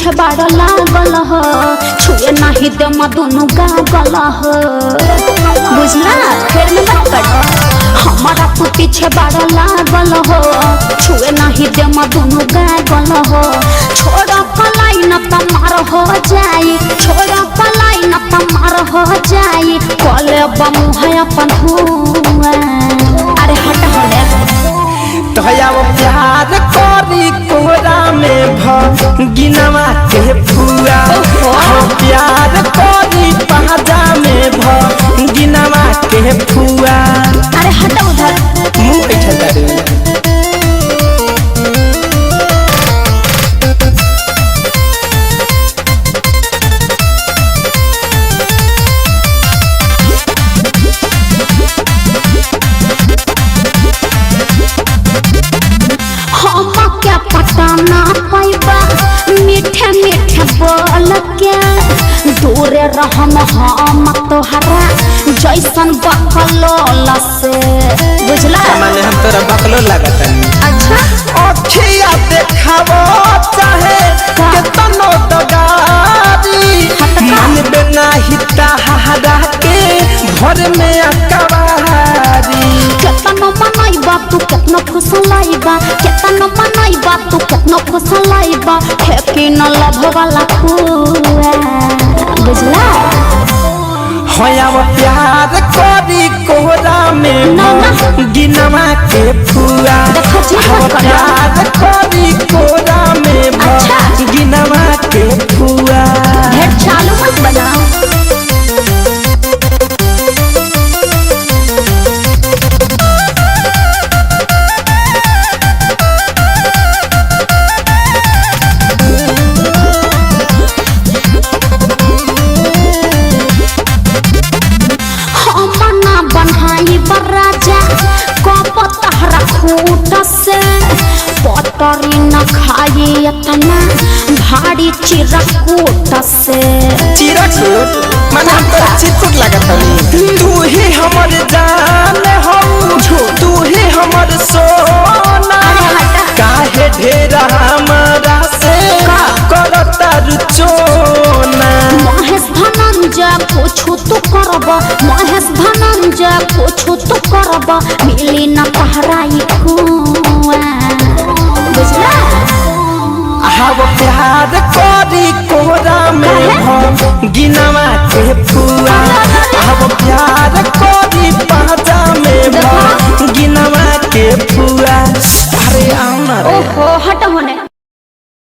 पीछे बाड़ लागल हो छुए नहीं दे दोनों गागल हो बुझला फिर में मत पड़ हमारा तू पीछे बाड़ लागल हो छुए नहीं दे दोनों गागल हो छोड़ पलाई न तमार हो जाई छोड़ पलाई न तमार हो जाई कले बमु है अपन हुआ अरे हट हट तो वो प्यार करी कोरा में गिनवा के फुआ प्यार करी पाजा में गिनवा के फुआ अरे हट उधर मुँह बैठा पटाना पैबा मीठे मीठे बोल के दूरे रहम हम तोहरा जैसन बकलोल से बुझला माने हम तोरा बकलो लागत अच्छा अखिया देखावो चाहे केतनो दगारी मन बिना हिता हरा के घर में अकवारी केतनो मनैबा तू केतनो फुसलाइबा केतनो मनैबा तू केतनो फुसलाइबा फेंकी न लभ वाला खुआ बुझला होया वो प्यार करी कोहरा में गिनवा के फुआ प्यार करी कोहरा में गिनवा के फुआ ढेर चालू मत बनाओ पतरी न खाए इतना भारी चिरकूट से चिरकूट माने हम तो चिरकूट लागत हनी तू ही हमर जान हो तू ही हमर सोना काहे ढेर हमरा से करता रुचोना महेश धनंजय पूछू तो करब महेश धनंजय पूछू तो करब मिली न तहराई खुआ बुझला वो प्यार करी कोहरा में गिनवा के फुआ